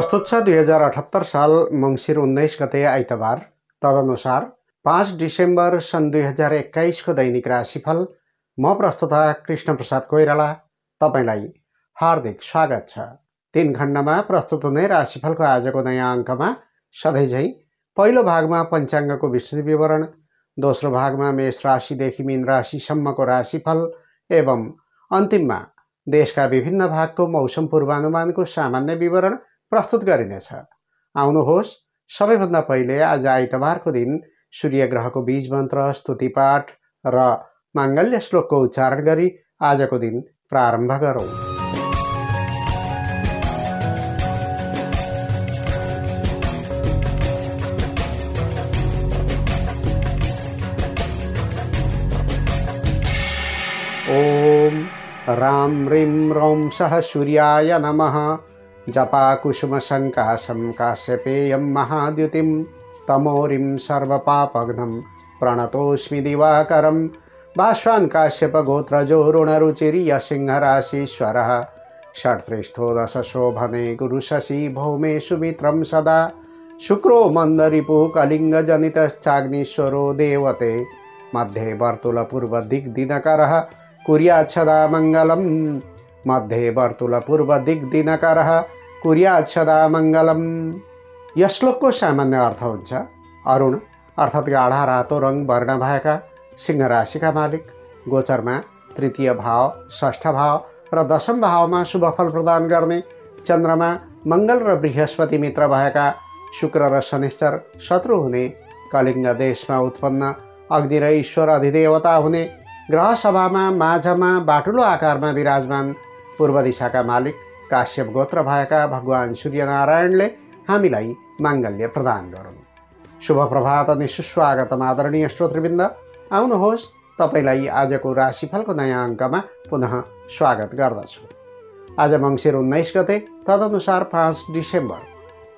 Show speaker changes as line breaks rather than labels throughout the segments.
प्रस्तुत छ 2078 साल मङ्सिर 19 गते आइतबार। तदनुसार 5 डिसेम्बर सन् 2021 को दैनिक राशिफल। म प्रस्तुता कृष्ण प्रसाद कोइराला तपाईलाई हार्दिक स्वागत छ। 3 खण्डमा प्रस्तुत हुने राशिफलको आजको नयाँ अङ्कमा सधैँझै पहिलो भागमा पञ्चाङ्गको विस्तृत विवरण, दोस्रो भागमा मेष राशिदेखि मीन राशिसम्मको राशिफल एवं अन्तिममा देशका विभिन्न भागको मौसम पूर्वानुमानको सामान्य विवरण प्रस्तुत गरिनेछ। आउनुहोस्, सबैभन्दा पहिले आज आइतबारको दिन सूर्य ग्रहको बीज मन्त्र, स्तुति पाठ र माङ्गल्य श्लोकको उच्चारण गरी आजको दिन प्रारम्भ गरौँ। ओम राम ह्रीं रौं सः सूर्याय नमः। जपा कुसुम संकाशं काश्यपेयं महाद्युतिं तमोरिं सर्वपापघ्नं प्रणतोऽस्मि दिवाकरं। भास्वान् काश्यप गोत्रजो ऋणरुचिर्य सिंहराशीश्वरः। षट्त्रिस्थो दश शोभने गुरुशशि भौमे सुमित्रं सदा। शुक्रो मन्दरिपुः कलिङ्गजनितश्चाग्नीश्वरो देवते। मध्ये वर्तुलपूर्वदिग्दिनकरः कुर्यात् सदा मङ्गलम्। मध्ये वर्तुलपूर्वदिग्दिनकरः कुर्यात् सदा मङ्गलम्। यस श्लोकको सामान्य अर्थ हुन्छ, अरुण अर्थात् गाढा रातो रङ वर्ण भएका सिंह राशिका मालिक, गोचरमा तृतीय भाव, षष्ठ भाव र दशम भावमा शुभफल प्रदान गर्ने, चन्द्रमा मङ्गल र बृहस्पति मित्र भएका शुक्र र शनिश्चर शत्रु हुने, कलिङ्ग देशमा उत्पन्न अग्नि र ईश्वर अधिदेवता हुने, ग्रह सभामा माझमा बाटुलो आकारमा विराजमान पूर्व दिशाका मालिक काश्यप गोत्र भएका भगवान सूर्यनारायणले हामीलाई माङ्गल्य प्रदान गरून्। शुभ प्रभात अनि सुस्वागतम आदरणीय श्रोतृवृन्द। आउनुहोस्, तपाईलाई आजको राशिफलको नयाँ अङ्कमा पुनः स्वागत गर्दछु। आज मङ्सिर 19 गते, तदनुसार 5 डिसेम्बर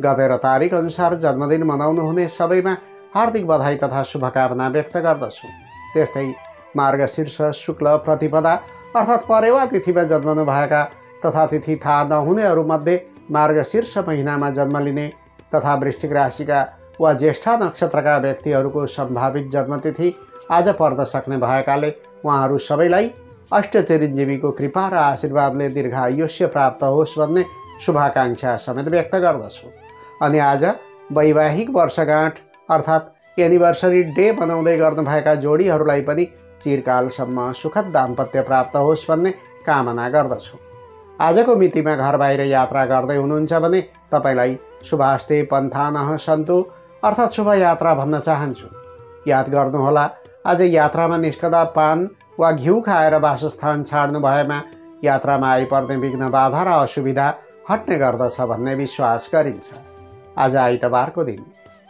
गते र तारिक अनुसार जन्मदिन मनाउनु हुने सबैमा हार्दिक बधाई तथा शुभकामना व्यक्त गर्दछु। त्यस्तै मार्गशीर्ष शुक्ल प्रतिपदा अर्थात् परेवा तिथिमा जन्मनु भएका तथा तिथि थाहा नहुनेहरूमध्ये मार्गशीर्ष महिनामा जन्म लिने तथा वृश्चिक राशिका वा ज्येष्ठा नक्षत्रका व्यक्तिहरूको सम्भावित जन्मतिथि आज पर्न सक्ने भएकाले उहाँहरू सबैलाई अष्टचिरञ्जीवीको कृपा र आशीर्वादले दीर्घायुष्य प्राप्त होस् भन्ने शुभाकाङ्क्षा समेत व्यक्त गर्दछु। अनि आज वैवाहिक वर्षगाँठ अर्थात् एनिभर्सरी डे बनाउँदै गर्नुभएका जोडीहरूलाई पनि चिरकालसम्म सुखद दाम्पत्य प्राप्त होस् भन्ने कामना गर्दछु। आजको मितिमा घर बाहिर यात्रा गर्दै हुनुहुन्छ भने तपाईलाई शुभास्ते पन्थानः सन्तु अर्थात् शुभ यात्रा भन्न चाहन्छु। याद गर्नुहोला, आज यात्रामा निस्कदा पान वा घिउ खाएर वासस्थान छाड्नु भएमा यात्रामा आइपर्ने विघ्न बाधा र असुविधा हट्ने गर्दछ भन्ने विश्वास गरिन्छ। आज आइतबारको दिन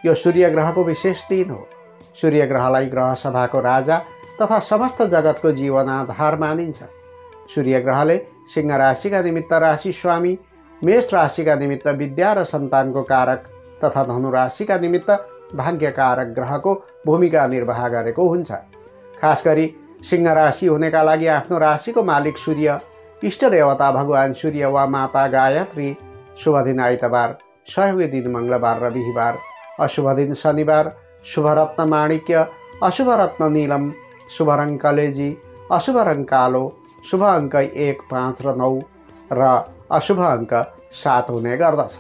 यो सूर्य ग्रहको विशेष दिन हो। सूर्य ग्रहलाई ग्रह सभाको राजा तथा समस्त जगतको जीवन आधार मानिन्छ। सूर्य ग्रहले सिंह राशिका निमित्त राशि स्वामी, मेष राशिका निमित्त विद्या र सन्तानको कारक तथा धनु राशिका निमित्त भाग्यकारक ग्रहको भूमिका निर्वाह गरेको हुन्छ। खास गरी सिंह राशि हुनेका लागि आफ्नो राशिको मालिक सूर्य, इष्ट देवता भगवान सूर्य वा माता गायत्री, शुभ दिन आइतबार, सहयोगी दिन मङ्गलबार र बिहिबार, अशुभ दिन शनिबार, शुभ रत्न माणिक्य, अशुभ रत्न नीलम, शुभ रङ कलेजी, अशुभ रङ कालो, शुभ अङ्क 1, 5 र 9 र अशुभ अङ्क 7 हुने गर्दछ।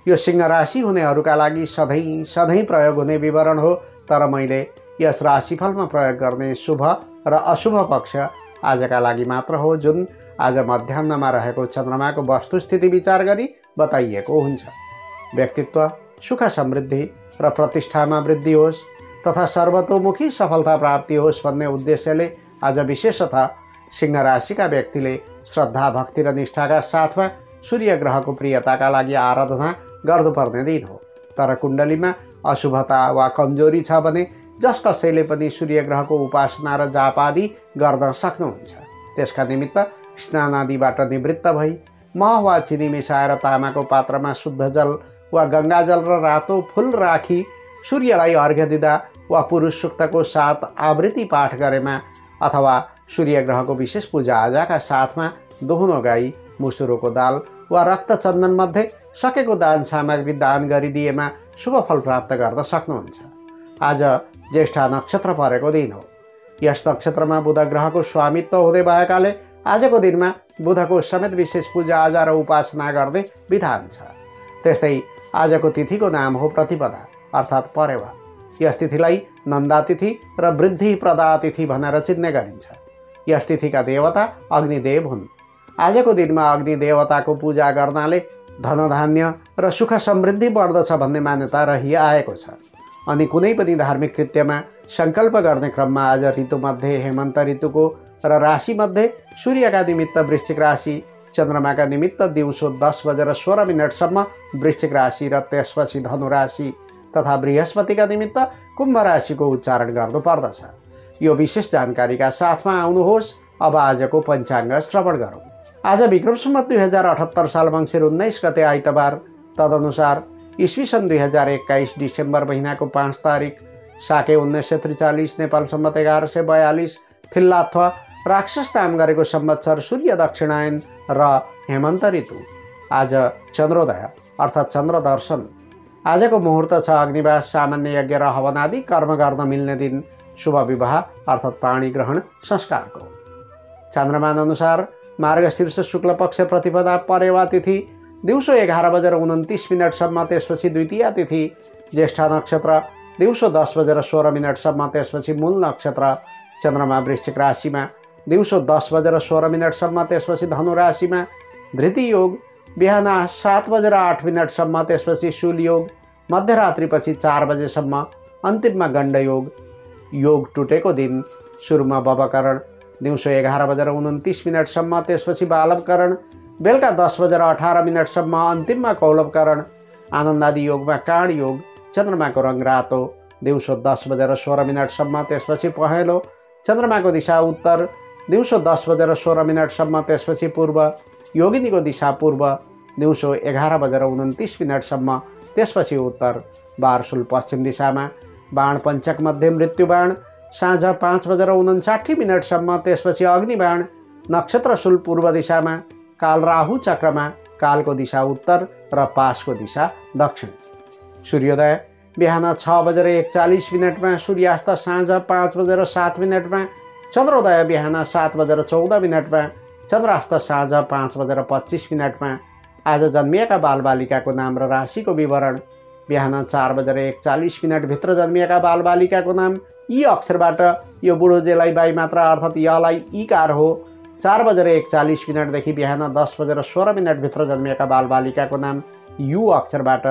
यो सिंह राशि हुनेहरूका लागि सधैँ प्रयोग हुने विवरण हो, तर मैले यस राशिफलमा प्रयोग गर्ने शुभ र अशुभ पक्ष आजका लागि मात्र हो, जुन आज मध्याह्नमा रहेको चन्द्रमाको वस्तुस्थिति विचार गरी बताइएको हुन्छ। व्यक्तित्व, सुख समृद्धि र प्रतिष्ठामा वृद्धि होस् तथा सर्वतोमुखी सफलता प्राप्ति होस् भन्ने उद्देश्यले आज विशेषतः सिंह राशिका व्यक्तिले श्रद्धा, भक्ति र निष्ठाका साथमा सूर्य ग्रहको प्रियताका लागि आराधना गर्नुपर्ने दिन हो। तर कुण्डलीमा अशुभता वा कमजोरी छ भने जस कसैले पनि सूर्य ग्रहको उपासना र जाप आदि गर्न सक्नुहुन्छ। त्यसका निमित्त स्नान आदिबाट निवृत्त भई मह वा चिनी मिसाएर तामाको पात्रमा शुद्ध जल वा गङ्गाजल र रातो फुल राखी सूर्यलाई अर्घ्य दिँदा वा पुरुष सूक्तको साथ आवृत्ति पाठ गरेमा अथवा सूर्य ग्रहको विशेष पूजा आजाका साथमा दोहुनो गाई, मुसुरोको दाल वा रक्तचन्दन मध्ये सकेको दान सामग्री दान गरिदिएमा शुभ फल प्राप्त गर्न सक्नुहुन्छ। आज ज्येष्ठा नक्षत्र परेको दिन हो। यस नक्षत्रमा बुध ग्रहको स्वामित्व हुँदै भएकाले आजको दिनमा बुधको समेत विशेष पूजाआजा र उपासना गर्ने विधान छ। त्यस्तै आजको तिथिको नाम हो प्रतिपदा अर्थात् परेवा। यस तिथिलाई नन्दा तिथि र वृद्धि प्रदा तिथि भनेर चिन्ने गरिन्छ। यस तिथिका देवता अग्निदेव हुन्। आजको दिनमा अग्नि देवताको पूजा गर्नाले धनधान्य र सुख समृद्धि बढ्दछ भन्ने मान्यता रहिआएको छ। अनि कुनै पनि धार्मिक कृत्यमा सङ्कल्प गर्ने क्रममा आज ऋतुमध्ये हेमन्त ऋतुको र राशिमध्ये सूर्यका निमित्त वृश्चिक राशि, चन्द्रमाका निमित्त दिउँसो 10:16 वृश्चिक राशि र त्यसपछि धनु राशि तथा बृहस्पतिका निमित्त कुम्भ राशिको उच्चारण गर्नुपर्दछ। यो विशेष जानकारीका साथमा आउनुहोस् अब आजको पञ्चाङ्ग श्रवण गरौँ। आज विक्रम सम्वत 2078 साल मङ्सिर 19 गते आइतबार, तदनुसार इस्वी सन् 2021 डिसेम्बर महिनाको 5 तारिक, साके 1943, नेपाल सम्वत 1142, थिल्ला अथवा राक्षस नाम गरेको संवत्सर, सूर्य दक्षिणायन र हेमन्त ऋतु। आज चन्द्रोदय अर्थात् चन्द्र दर्शन। आजको मुहुर्त छ अग्निवास, सामान्य यज्ञ र हवन आदि कर्म गर्न मिल्ने दिन, शुभ विवाह अर्थात् पाणी ग्रहण संस्कारको। चन्द्रमान अनुसार मार्गशीर्ष शुक्ल पक्ष प्रतिपदा परेवा तिथि दिउँसो 11:29 त्यसपछि द्वितीया तिथि, ज्येष्ठा नक्षत्र दिउँसो 10:16 त्यसपछि मूल नक्षत्र, चन्द्रमा वृश्चिक राशिमा दिउँसो 10:16 त्यसपछि धनु राशिमा, धृति योग बिहान 7:08 त्यसपछि शूल योग, मध्यरात्रिपछि 4 बजेसम्म, अन्तिममा गण्ड योग। योग टुटेको दिन सुरुमा बबकरण दिउँसो 11:29 त्यसपछि बालवकरण, बेलुका 10:18 अन्तिममा कौलवकरण। आनन्दादि योगमा काँड योग, चन्द्रमाको रङ रातो, दिउँसो 10:16 त्यसपछि पहेँलो, चन्द्रमाको दिशा उत्तर, दिउँसो 10:16 त्यसपछि पूर्व, योगिनीको दिशा पूर्व, दिउँसो 11:29 त्यसपछि उत्तर, बारसुल पश्चिम दिशामा, बाण पञ्चक मध्ये मृत्युबाण, साँझ 5:59 त्यसपछि अग्निबाण, नक्षत्र शुल पूर्व दिशामा, काल राहु चक्रमा, कालको दिशा उत्तर र पासको दिशा दक्षिण। सूर्योदय बिहान 6:41 सूर्यास्त साँझ 5:07, चन्द्रोदय बिहान 7:14, चन्द्रास्त साँझ 5:25। आज जन्मिएका बालबालिकाको नाम र राशिको विवरण। बिहान 4:41 भित्र जन्मिएका बालबालिकाको नाम यी अक्षरबाट, यो बुढोजेलाई बाई मात्रा अर्थात् यलाई इकार हो। 4:41 देखि बिहान 10:16 भित्र जन्मिएका बालबालिकाको नाम यु अक्षरबाट,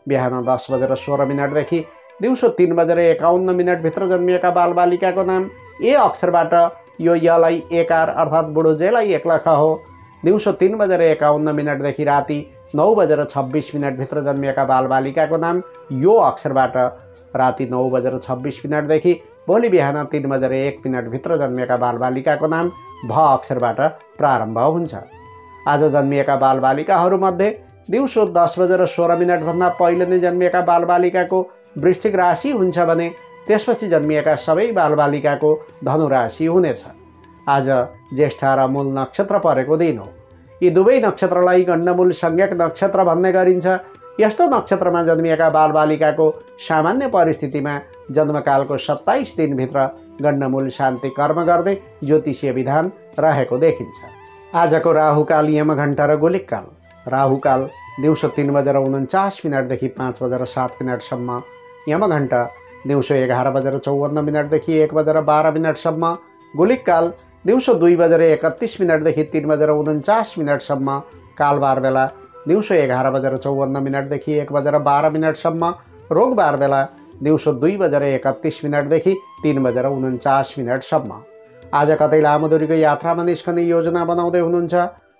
बिहान 10:16 देखि दिउँसो 3:51 भित्र जन्मिएका बालबालिकाको नाम ए अक्षरबाट, यो यलाई एकार अर्थात् बुढोजेलाई एकलख हो। दिउँसो 3:51 देखि राति 9:26 भित्र जन्मिएका बालबालिकाको नाम यो अक्षरबाट, राति 9:26 देखि भोलि बिहान 3:01 भित्र जन्मिएका बालबालिकाको नाम भ अक्षरबाट प्रारम्भ हुन्छ। आज जन्मिएका बालबालिकाहरूमध्ये दिउँसो 10:16 भन्दा पहिले नै जन्मिएका बालबालिकाको वृश्चिक राशि हुन्छ भने त्यसपछि जन्मिएका सबै बालबालिकाको धनु राशि हुनेछ। आज ज्येष्ठा र मूल नक्षत्र परेको दिन हो। यी दुवै नक्षत्रलाई गण्डमूल संज्ञक नक्षत्र भन्ने गरिन्छ। यस्तो नक्षत्रमा जन्मिएका बालबालिकाको सामान्य परिस्थितिमा जन्मकालको 27 दिनभित्र गण्डमूल शान्ति कर्म गर्ने ज्योतिषीय विधान रहेको देखिन्छ। आजको राहुकाल, यमघण्टा र गोलिककाल। राहुकाल दिउँसो 3:49 देखि 5:07 यमघण्टा दिउँसो 11:54 देखि 1:12 गोलिककाल दिउँसो 2:31 देखि 3:49 कालबार बेला दिउँसो 11:54 देखि 1:12 रोगबार बेला दिउँसो 2:31 देखि 3:49 आज कतै लामो दूरीको यात्रामा निस्कने योजना बनाउँदै हुनुहुन्छ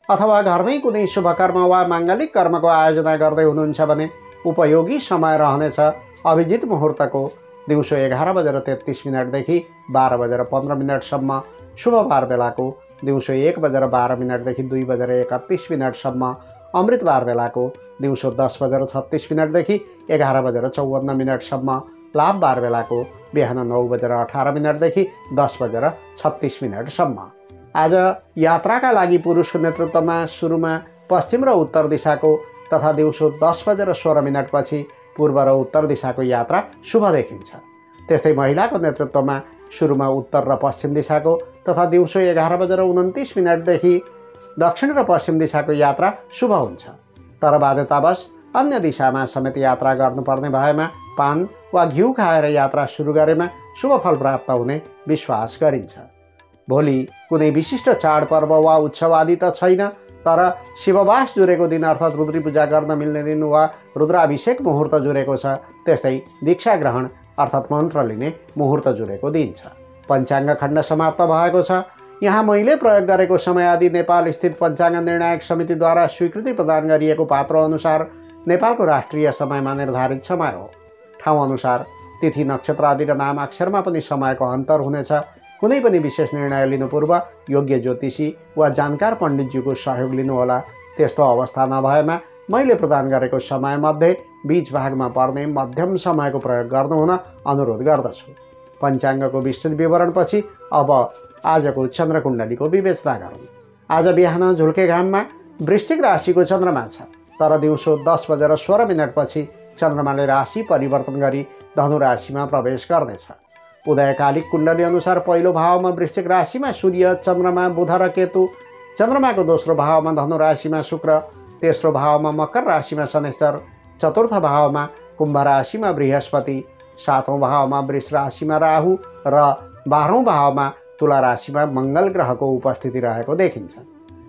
अथवा घरमै कुनै शुभ कर्म वा माङ्गलिक कर्मको आयोजना गर्दै हुनुहुन्छ भने उपयोगी समय रहनेछ। अभिजित मुहुर्तको दिउँसो 11:33 देखि 12:15 शुभबार बेलाको दिउँसो 1:12 देखि 2:31 अमृतबार बेलाको दिउँसो 10:36 देखि 11:54 लाभबार बेलाको बिहान 9:18 देखि 10:36 आज यात्राका लागि पुरुषको नेतृत्वमा सुरुमा पश्चिम र उत्तर दिशाको तथा दिउँसो 10:16 पछि पूर्व र उत्तर दिशाको यात्रा शुभ देखिन्छ। त्यस्तै महिलाको नेतृत्वमा सुरुमा उत्तर र पश्चिम दिशाको तथा दिउँसो 11:29 देखि दक्षिण र पश्चिम दिशाको यात्रा शुभ हुन्छ। तर बाध्यतावश अन्य दिशामा समेत यात्रा गर्नुपर्ने भएमा पान वा घिउ खाएर यात्रा सुरु गरेमा शुभ फल प्राप्त हुने विश्वास गरिन्छ। भोलि कुनै विशिष्ट चाडपर्व वा उत्सव आदि त छैन, तर शिववास जुरेको दिन अर्थात् रुद्री पूजा गर्न मिल्ने दिन वा रुद्राभिषेक मुहुर्त जुरेको छ। त्यस्तै दीक्षा ग्रहण अर्थात् मन्त्र लिने मुहुर्त जुरेको दिन छ। पञ्चाङ्ग खण्ड समाप्त भएको छ। यहाँ मैले प्रयोग गरेको समय आदि नेपाल स्थित पञ्चाङ्ग निर्णायक समितिद्वारा स्वीकृति प्रदान गरिएको पात्र अनुसार नेपालको राष्ट्रिय समयमा निर्धारित समय हो। ठाउँ अनुसार तिथि नक्षत्र आदि र नाम अक्षरमा पनि समयको अन्तर हुनेछ। कुनै पनि विशेष निर्णय लिनु पूर्व योग्य ज्योतिषी वा जानकार पण्डितज्यूको सहयोग लिनुहोला। त्यस्तो अवस्था नभएमा मैले प्रदान गरेको समयमध्ये बीच भागमा पर्ने मध्यम समयको प्रयोग गर्नुहुन अनुरोध गर्दछु। पञ्चाङ्गको विस्तृत विवरणपछि अब आजको चन्द्रकुण्डलीको विवेचना गरौँ। आज बिहान झुल्के घाममा वृश्चिक राशिको चन्द्रमा छ, तर दिउँसो 10:16 पछि चन्द्रमाले राशि परिवर्तन गरी धनु राशिमा प्रवेश गर्नेछ। उदयकालिक कुण्डली अनुसार पहिलो भावमा वृश्चिक राशिमा सूर्य, चन्द्रमा, बुध र केतु, चन्द्रमाको दोस्रो भावमा धनु राशिमा शुक्र, तेस्रो भावमा मकर राशिमा शनिश्चर, चतुर्थ भावमा कुम्भ राशिमा बृहस्पति, सातौं भावमा वृष राशिमा राहु र 12औं भावमा तुला राशिमा मङ्गल ग्रहको उपस्थिति रहेको देखिन्छ।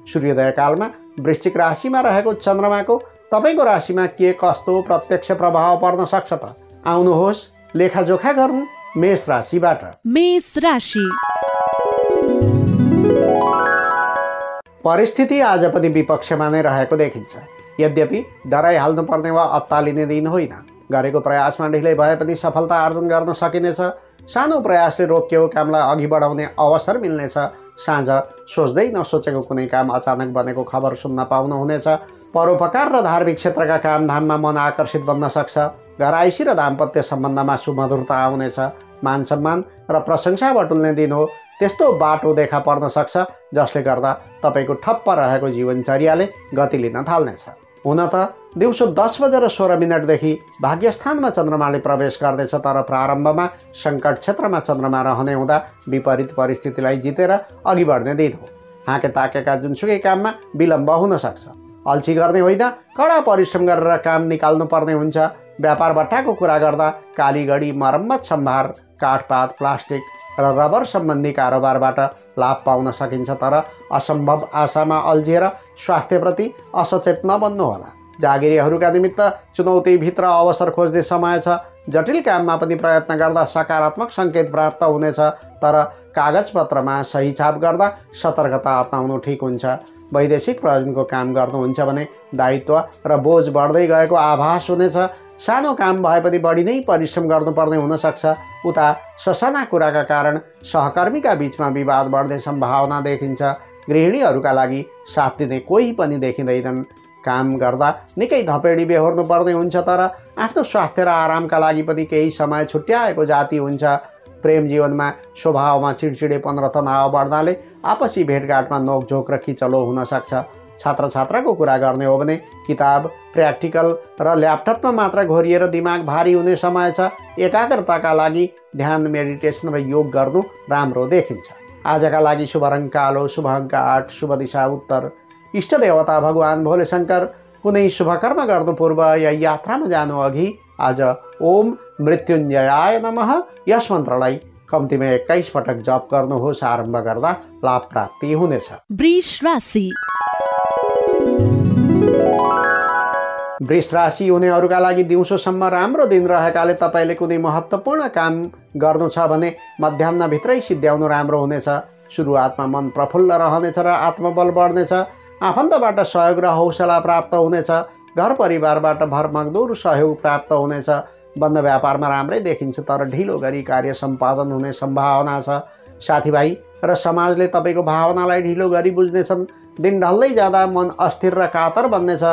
सूर्योदय कालमा वृश्चिक राशिमा रहेको चन्द्रमाको तपाईको राशिमा के कस्तो प्रत्यक्ष प्रभाव पर्न सक्छ त आउनुहोस् लेखाजोखा गरौँ मेष राशिबाट।
मेष राशि
परिस्थिति आज पनि विपक्षमा नै रहेको देखिन्छ। यद्यपि डराइहाल्नु पर्ने वा अत्तालिने दिन होइन। गरेको प्रयासमा ढिलै भए पनि सफलता आर्जन गर्न सकिनेछ। सानो प्रयासले रोकिएको कामलाई अघि बढाउने अवसर मिल्नेछ। साँझ सोच्दै नसोचेको कुनै काम अचानक बनेको खबर सुन्न पाउनुहुनेछ। परोपकार र धार्मिक क्षेत्रका कामधाममा मन आकर्षित बन्न सक्छ। घराइसी र दाम्पत्य सम्बन्धमा सुमधुरता आउनेछ। मान सम्मान र प्रशंसा बटुल्ने दिन हो। त्यस्तो बाटो देखा पर्न सक्छ जसले गर्दा तपाईँको ठप्प रहेको जीवनचर्याले गति लिन थाल्नेछ। हुन त दिउँसो 10:16 देखि भाग्यस्थानमा चन्द्रमाले प्रवेश गर्दैछ, तर प्रारम्भमा सङ्कट क्षेत्रमा चन्द्रमा रहने हुँदा विपरीत परिस्थितिलाई जितेर अघि बढ्ने दिन हो। हाके ताकेका जुनसुकै काममा विलम्ब हुन सक्छ। अल्छी गर्ने होइन, कडा परिश्रम गरेर काम निकाल्नु पर्ने हुन्छ। व्यापार बट्टाको कुरा गर्दा कालीगढी, मर्मत सम्भार, काठपात, प्लास्टिक र रबर सम्बन्धी कारोबारबाट लाभ पाउन सकिन्छ, तर असम्भव आशामा अल्झिएर स्वास्थ्यप्रति असचेत नबन्नुहोला। जागिरीहरूका निमित्त चुनौतीभित्र अवसर खोज्ने समय छ। जटिल काममा पनि प्रयत्न गर्दा सकारात्मक सङ्केत प्राप्त हुनेछ, तर कागजपत्रमा सही छाप गर्दा सतर्कता अपनाउनु ठिक हुन्छ। वैदेशिक प्रयोजनको काम गर्नुहुन्छ भने दायित्व र बोझ बढ्दै गएको आभास हुनेछ। सानो काम भए पनि बढी नै परिश्रम गर्नुपर्ने हुनसक्छ। उता ससाना कुराका कारण सहकर्मीका बीचमा विवाद बढ्ने सम्भावना देखिन्छ। गृहिणीहरूका लागि साथ दिने कोही पनि देखिँदैनन्। काम गर्दा निकै धपेडी बेहोर्नु पर्ने हुन्छ, तर आफ्नो स्वास्थ्य र आरामका लागि पनि केही समय छुट्याएको जाति हुन्छ। प्रेम जीवनमा स्वभावमा चिडचिडेपन र तनाव बढ्नाले आपसी भेटघाटमा नोकझोक र खिचलो हुन सक्छ। छात्र छात्राको कुरा गर्ने हो भने किताब, प्र्याक्टिकल र ल्यापटपमा मात्र घोरिएर दिमाग भारी हुने समय छ। एकाग्रताका लागि ध्यान, मेडिटेसन र योग गर्नु राम्रो देखिन्छ। आजका लागि शुभ रङ कालो, शुभ अङ्क 8, शुभ दिशा उत्तर। इष्ट देवता भगवान भोले शङ्कर। कुनै शुभ कर्म गर्नु पूर्व या यात्रामा जानु अघि आज ओम मृत्युञ्जयाय नमः यस मन्त्रलाई कम्तीमा 21 पटक जप गर्नुहोस्। आरम्भ गर्दा लाभ प्राप्ति हुनेछ।
वृष राशि
वृष राशि हुनेहरूका लागि दिउँसोसम्म राम्रो दिन रहेकाले तपाईँले कुनै महत्त्वपूर्ण काम गर्नु छ भने मध्याह्नभित्रै सिद्ध्याउनु राम्रो हुनेछ। सुरुवातमा मन प्रफुल्ल रहनेछ र आत्मबल बढ्नेछ। आफन्तबाट सहयोग र हौसला प्राप्त हुनेछ। घर परिवारबाट भरमग्दुर सहयोग प्राप्त हुनेछ। बन्द व्यापारमा राम्रै देखिन्छ, तर ढिलो गरी कार्य सम्पादन हुने सम्भावना छ। साथीभाइ र समाजले तपाईँको भावनालाई ढिलो गरी बुझ्नेछन्। दिन ढल्दै जाँदा मन अस्थिर र कातर बन्नेछ।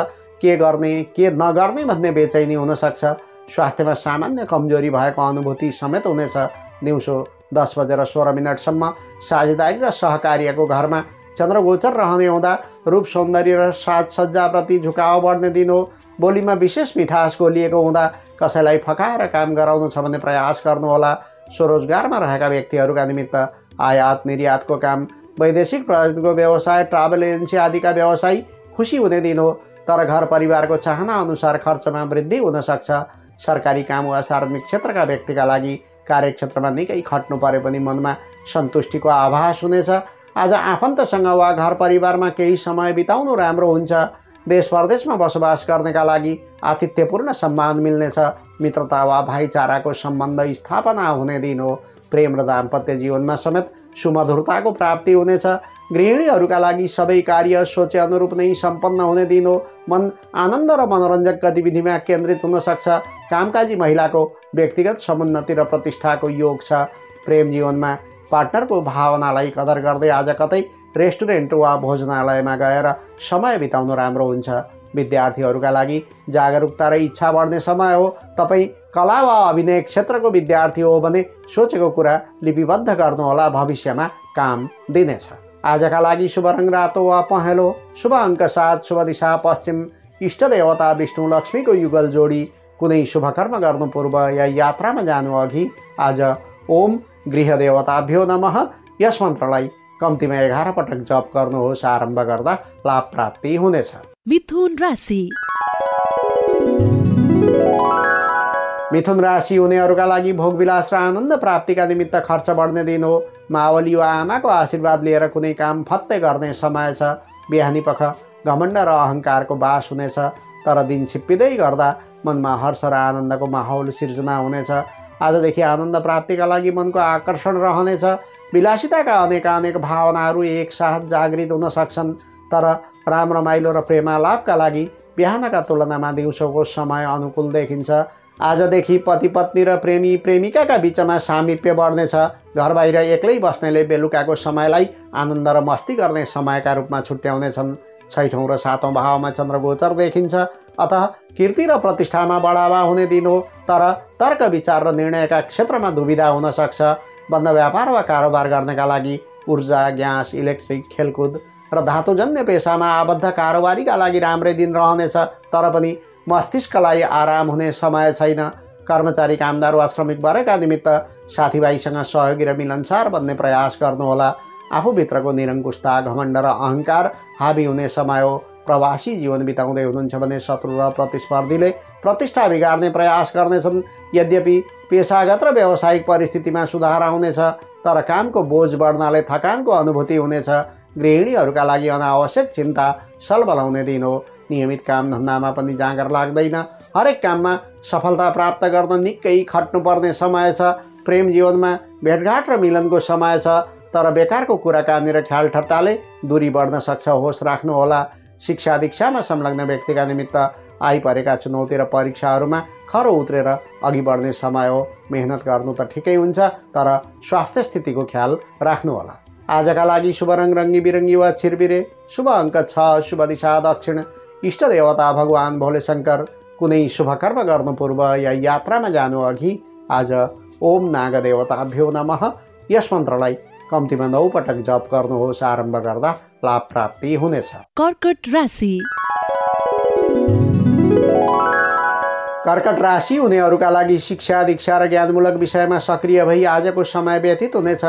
के गर्ने के नगर्ने भन्ने बेचैनी हुनसक्छ। स्वास्थ्यमा सामान्य कमजोरी भएको अनुभूति समेत हुनेछ। दिउँसो 10:16 सम्म साझेदारी र सहकार्यको घरमा चन्द्रगोचर रहने हुँदा रूप सौन्दर्य र साजसज्जाप्रति झुकाव बढ्ने दिन हो। बोलीमा विशेष मिठास घोलिएको हुँदा कसैलाई फकाएर काम गराउनु छ भने प्रयास गर्नुहोला। स्वरोजगारमा रहेका व्यक्तिहरूका निमित्त आयात निर्यातको काम, वैदेशिक प्रयोजनको व्यवसाय, ट्राभल एजेन्सी आदिका व्यवसायी खुसी हुने दिन हो। तर घर परिवारको चाहना अनुसार खर्चमा वृद्धि हुन सक्छ। सरकारी काम वा सार्वजनिक क्षेत्रका व्यक्तिका लागि कार्यक्षेत्रमा निकै खट्नु परे पनि मनमा सन्तुष्टिको आभास हुनेछ। आज आफन्तसँग वा घर परिवारमा केही समय बिताउनु राम्रो हुन्छ। देश परदेशमा बसोबास गर्नेका लागि आतिथ्यपूर्ण सम्मान मिल्नेछ। मित्रता वा भाइचाराको सम्बन्ध स्थापना हुने दिन हो। प्रेम र दाम्पत्य जीवनमा समेत सुमधुरताको प्राप्ति हुनेछ। गृहिणीहरूका लागि सबै कार्य सोचे अनुरूप नै सम्पन्न हुने दिन हो। मन आनन्द र मनोरञ्जक गतिविधिमा केन्द्रित हुन सक्छ। कामकाजी महिलाको व्यक्तिगत समुन्नति र प्रतिष्ठाको योग छ। प्रेम जीवनमा पार्टनरको भावनालाई कदर गर्दै आज कतै रेस्टुरेन्ट वा भोजनालयमा गएर समय बिताउनु राम्रो हुन्छ। विद्यार्थीहरूका लागि जागरुकता र इच्छा बढ्ने समय हो। तपाईँ कला वा अभिनय क्षेत्रको विद्यार्थी हो भने सोचेको कुरा लिपिबद्ध गर्नुहोला, भविष्यमा काम दिनेछ। आजका लागि शुभ रङ रातो वा पहेँलो, शुभ अङ्क 7, शुभ दिशा पश्चिम, इष्ट देवता विष्णु लक्ष्मीको युगल जोडी। कुनै शुभ कर्म गर्नु पूर्व या यात्रामा जानु अघि आज ओम गृह देवताभ्यो नमः यस मन्त्रलाई कम्तीमा 11 पटक जप गर्नुहोस्। आरम्भ गर्दा लाभ प्राप्ति हुनेछ।
मिथुन राशि।
मिथुन राशि हुनेहरूका लागि भोगविलास र आनन्द प्राप्तिका निमित्त खर्च बढ्ने दिन हो। मावली वा आमाको आशीर्वाद लिएर कुनै काम फत्तै गर्ने समय छ। बिहानी पख घमण्ड र अहङ्कारको बास हुनेछ। तर दिन छिप्पिँदै गर्दा मनमा हर्ष र आनन्दको माहौल सिर्जना हुनेछ। आजदेखि आनन्द प्राप्तिका लागि मनको आकर्षण रहनेछ। विलासिताका अनेक भावनाहरू एकसाथ जागृत हुन सक्छन्। तर राम रमाइलो र प्रेमालापका लागि बिहानका तुलनामा दिउँसोको समय अनुकूल देखिन्छ। आजदेखि पति पत्नी र प्रेमी प्रेमिकाका बीचमा सामिप्य बढ्नेछ। घर बाहिर एक्लै बस्नेले बेलुकाको समयलाई आनन्द र मस्ती गर्ने समयका रूपमा छुट्याउनेछन्। 6औं र 7औं भावमा चन्द्रगोचर देखिन्छ। अतः कीर्ति र प्रतिष्ठामा बढावा हुने दिन हो। तर तर्क विचार र निर्णयका क्षेत्रमा दुविधा हुन सक्छ। बन्द व्यापार वा कारोबार गर्नका लागि ऊर्जा, ग्यास, इलेक्ट्रिक, खेलकुद र धातुजन्य पेसामा आबद्ध कारोबारीका लागि राम्रै दिन रहनेछ। तर पनि मस्तिष्कलाई आराम हुने समय छैन। कर्मचारी, कामदार वा श्रमिक वर्गका निमित्त साथीभाइसँग सहयोगी र मिलनसार बन्ने प्रयास गर्नुहोला। आफूभित्रको निरङ्कुशता, घमण्ड र अहङ्कार हाबी हुने समय हो। प्रवासी जीवन बिताउँदै हुनुहुन्छ भने शत्रु र प्रतिस्पर्धीले प्रतिष्ठा बिगार्ने प्रयास गर्नेछन्। यद्यपि पेसागत र व्यावसायिक परिस्थितिमा सुधार आउनेछ। तर कामको बोझ बढ्नाले थकानको अनुभूति हुनेछ। गृहिणीहरूका लागि अनावश्यक चिन्ता सलबलाउने दिन हो। नियमित काम धन्दामा पनि जाँगर लाग्दैन। हरेक काममा सफलता प्राप्त गर्न निकै खट्नुपर्ने समय छ। प्रेम जीवनमा भेटघाट र मिलनको समय छ। तर बेकारको कुराकानी र ख्याल ठट्टाले दूरी बढ्न सक्छ। होस राख्नुहोला। शिक्षा दीक्षामा संलग्न व्यक्तिका निमित्त आइपरेका चुनौती र परीक्षाहरूमा खरो उत्रेर अघि बढ्ने समय हो। मेहनत गर्नु त ठिकै हुन्छ, तर स्वास्थ्य स्थितिको ख्याल राख्नुहोला। आजका लागि शुभ रङ रङ्गी बिरङ्गी वा छिरबिरे, शुभ अङ्क 6, शुभ दिशा दक्षिण, इष्ट देवता भगवान भोले शङ्कर। कुनै शुभ कर्म गर्नु पूर्व या यात्रामा जानु अघि आज ओम नाग देवताभ्यो नमः यस मन्त्रलाई कम्तीमा 9 पटक जप गर्नुहोस्। आरम्भ गर्दा लाभ प्राप्ति हुनेछ।
कर्कट राशि।
कर्कट राशि हुनेहरूका लागि शिक्षा दीक्षा र ज्ञानमूलक विषयमा सक्रिय भई आजको समय व्यतीत हुनेछ।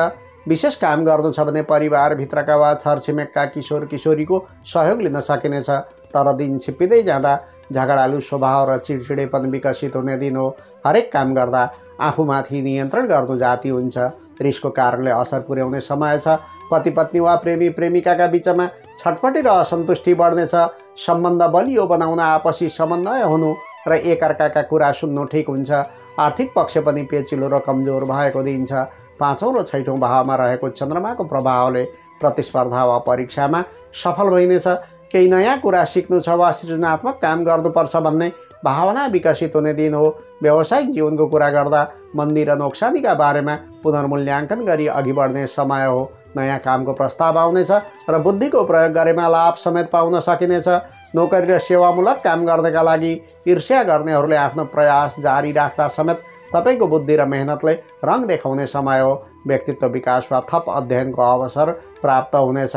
विशेष काम गर्नु छ भने परिवारभित्रका वा छरछिमेकका किशोर किशोरीको सहयोग लिन सकिनेछ। तर दिन छिप्पिँदै जाँदा झगडालु स्वभाव र चिडचिडेपन विकसित हुने दिन हो। हरेक काम गर्दा आफूमाथि नियन्त्रण गर्नु जाती हुन्छ। रिसको कारणले असर पुर्याउने समय छ। पति पत्नी वा प्रेमी प्रेमिकाका बीचमा छटपटी र असन्तुष्टि बढ्नेछ। सम्बन्ध बलियो बनाउन आपसी समन्वय हुनु र एकअर्काका कुरा सुन्नु ठिक हुन्छ। आर्थिक पक्ष पनि पेचिलो र कमजोर भएको दिन छ। 5औं र 6औं भावमा रहेको चन्द्रमाको प्रभावले प्रतिस्पर्धा वा परीक्षामा सफल भइनेछ। केही नयाँ कुरा सिक्नु छ वा सृजनात्मक काम गर्नुपर्छ भन्ने भावना विकसित हुने दिन हो। व्यावसायिक जीवनको कुरा गर्दा मन्दी र नोक्सानीका बारेमा पुनर्मूल्याङ्कन गरी अघि बढ्ने समय हो। नयाँ कामको प्रस्ताव आउनेछ र बुद्धिको प्रयोग गरेमा लाभ समेत पाउन सकिनेछ। नोकरी र सेवामूलक काम गर्नका लागि ईर्ष्या गर्नेहरूले आफ्नो प्रयास जारी राख्दा समेत तपाईँको बुद्धि र मेहनतले रङ देखाउने समय हो। व्यक्तित्व विकास वा थप अध्ययनको अवसर प्राप्त हुनेछ।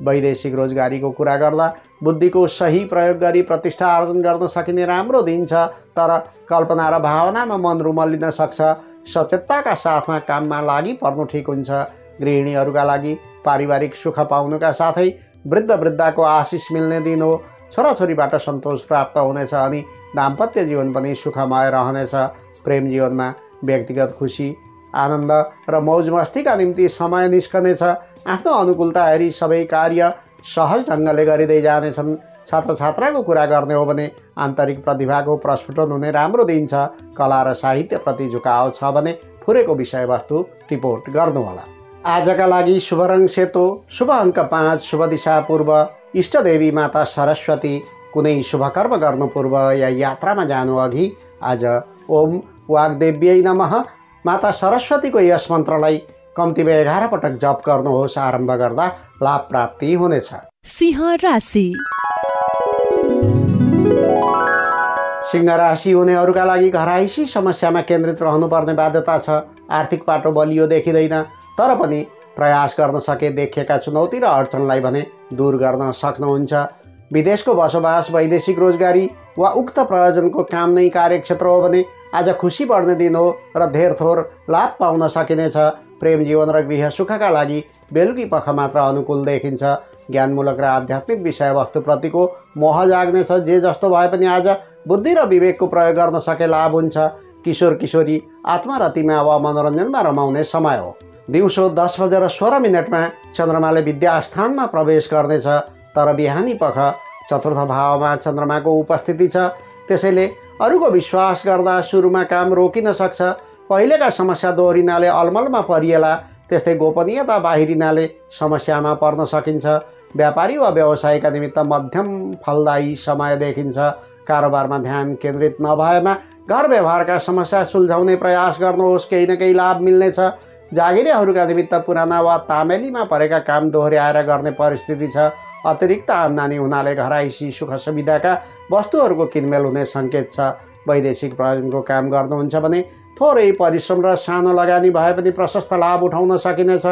वैदेशिक रोजगारीको कुरा गर्दा बुद्धिको सही प्रयोग गरी प्रतिष्ठा आर्जन गर्न सकिने राम्रो दिन छ, तर कल्पना र भावनामा मन रुमल्लिन सक्छ। सचेतताका साथमा काममा लागि पर्नु ठिक हुन्छ। गृहिणीहरूका लागि पारिवारिक सुख पाउनुका साथै वृद्धको आशिष मिल्ने दिन हो। छोराछोरीबाट सन्तोष प्राप्त हुनेछ अनि दाम्पत्य जीवन पनि सुखमय रहनेछ। प्रेम जीवनमा व्यक्तिगत खुसी, आनन्द र मौज मस्तीका निम्ति समय निस्कनेछ। आफ्नो अनुकूलता हेरी सबै कार्य सहज ढङ्गले गरिँदै जानेछन्। छात्र छात्राको कुरा गर्ने हो भने आन्तरिक प्रतिभाको प्रस्फुटन हुने राम्रो दिन छ। कला र साहित्यप्रति झुकाव छ भने फुरेको विषयवस्तु रिपोर्ट गर्नुहोला। आजका लागि शुभ रङ सेतो, शुभ अङ्क 5, शुभ दिशा पूर्व। इष्टदेवी माता सरस्वती। कुनै शुभ कर्म गर्नु पूर्व या यात्रामा जानु अघि आज ओम वाग्देव्यै नमः माता सरस्वतीको यस मन्त्रलाई कम्तीमा 11 पटक जप गर्नुहोस्। आरम्भ गर्दा लाभ प्राप्ति हुनेछ।
सिंह राशि।
सिंह राशि हुनेहरूका लागि घरायसी समस्यामा केन्द्रित रहनुपर्ने बाध्यता छ। आर्थिक पाटो बलियो देखिँदैन, तर पनि प्रयास गर्न सके देखिएका चुनौती र अडचनलाई भने दूर गर्न सक्नुहुन्छ। विदेशको बसोबास, वैदेशिक रोजगारी वा उक्त प्रयोजनको काम नै कार्यक्षेत्र हो भने आज खुसी बढ्ने दिन हो र धेर थोर लाभ पाउन सकिनेछ। प्रेम जीवन र गृह सुखका लागि बेलुकी पख मात्र अनुकूल देखिन्छ। ज्ञानमूलक र आध्यात्मिक विषयवस्तुप्रतिको मोह जाग्नेछ। जे जस्तो भए पनि आज बुद्धि र विवेकको प्रयोग गर्न सके लाभ हुन्छ। किशोर किशोरी आत्मरतिमा वा मनोरञ्जनमा रमाउने समय हो। दिउँसो 10:16 चन्द्रमाले विद्यास्थानमा प्रवेश गर्नेछ, तर बिहानी पख चतुर्थ भावमा चन्द्रमाको उपस्थिति छ। त्यसैले अरूको विश्वास गर्दा सुरुमा काम रोकिन सक्छ। पहिलेका समस्या दोहोरिनाले अलमलमा परिएला, त्यस्तै गोपनीयता बाहिरिनाले समस्यामा पर्न सकिन्छ। व्यापारी वा व्यवसायका निमित्त मध्यम फलदायी समय देखिन्छ। कारोबारमा ध्यान केन्द्रित नभएमा घर व्यवहारका समस्या सुल्झाउने प्रयास गर्नुहोस्, केही न केही लाभ मिल्नेछ। जागिरेहरूका निमित्त पुराना वा तामेलीमा परेका काम दोहोर्याएर गर्ने परिस्थिति छ। अतिरिक्त आम्दानी हुनाले घरायसी सुख सुविधाका वस्तुहरूको किनमेल हुने सङ्केत छ। वैदेशिक प्रयोजनको काम गर्नुहुन्छ भने थोरै परिश्रम र सानो लगानी भए पनि प्रशस्त लाभ उठाउन सकिनेछ।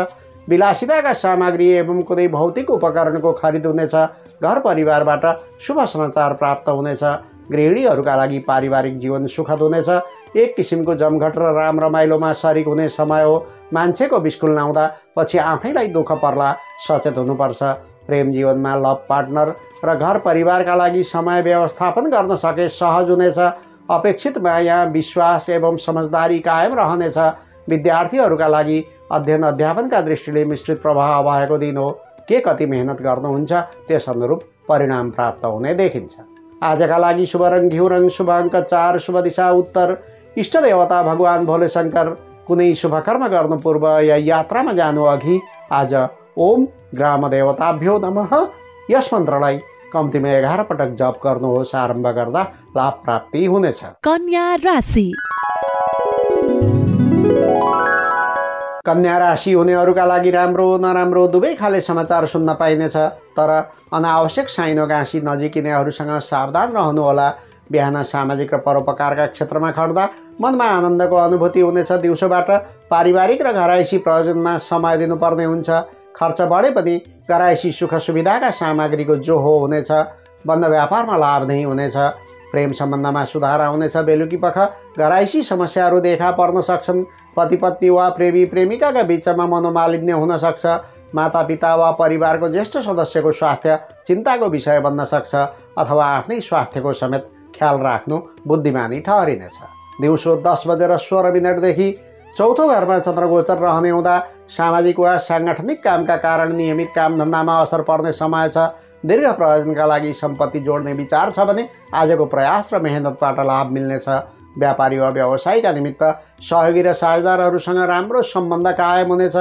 विलासिताका सामग्री एवं कुनै भौतिक उपकरणको खरिद हुनेछ। घर परिवारबाट शुभ समाचार प्राप्त हुनेछ। गृहिणीहरूका लागि पारिवारिक जीवन सुखद हुनेछ। एक किसिमको जमघट र राम रमाइलोमा सरिक हुने समय हो। मान्छेको बिस्कुल लाउँदा पछि आफैलाई दुःख पर्ला, सचेत हुनुपर्छ। प्रेम जीवनमा लभ पार्टनर र घर परिवारका लागि समय व्यवस्थापन गर्न सके सहज हुनेछ। अपेक्षित माया, विश्वास एवं समझदारी कायम रहनेछ। विद्यार्थीहरूका लागि अध्ययन अध्यापनका दृष्टिले मिश्रित प्रभाव भएको दिन हो। के कति मेहनत गर्नुहुन्छ त्यस अनुरूप परिणाम प्राप्त हुने देखिन्छ। आजका लागि शुभ रङ घिउ रङ, शुभ अङ्क 4, शुभ दिशा उत्तर। इष्ट देवता भगवान भोले शङ्कर। कुनै शुभ कर्म गर्नु पूर्व या यात्रामा जानु अघि आज ओम ग्राम देवताभ्यो नमः यस मन्त्रलाई कम्तीमा 11 पटक जप गर्नुहोस्। आरम्भ गर्दा लाभ प्राप्ति हुनेछ।
कन्या राशि।
कन्या राशि हुनेहरूका लागि राम्रो नराम्रो दुवै खाले समाचार सुन्न पाइनेछ, तर अनावश्यक साइनो गाँसी नजिकिनेहरूसँग सावधान रहनुहोला। बिहान सामाजिक र परोपकारका क्षेत्रमा खट्दा मनमा आनन्दको अनुभूति हुनेछ। दिउँसोबाट पारिवारिक र घरायसी प्रयोजनमा समय दिनुपर्ने हुन्छ। खर्च बढे पनि घरायसी सुख सुविधाका सामग्रीको जोहो हुनेछ। बन्द व्यापारमा लाभ नै हुनेछ। प्रेम सम्बन्धमा सुधार आउनेछ। बेलुकी पख घरायसी समस्याहरू देखा पर्न सक्छन्। पति पत्नी वा प्रेमी प्रेमिकाका बीचमा मनोमालिन्य हुन सक्छ। मातापिता वा परिवारको ज्येष्ठ सदस्यको स्वास्थ्य चिन्ताको विषय बन्न सक्छ, अथवा आफ्नै स्वास्थ्यको समेत ख्याल राख्नु बुद्धिमानी ठहरिनेछ। दिउँसो 10:16 चौथो घरमा चन्द्रगोचर रहने हुँदा सामाजिक वा साङ्गठनिक कामका कारण नियमित कामधन्दामा असर पर्ने समय छ। दीर्घ प्रयोजनका लागि सम्पत्ति जोड्ने विचार छ भने आजको प्रयास र मेहनतबाट लाभ मिल्नेछ। व्यापारी वा व्यवसायका निमित्त सहयोगी र साझेदारहरूसँग राम्रो सम्बन्ध कायम हुनेछ।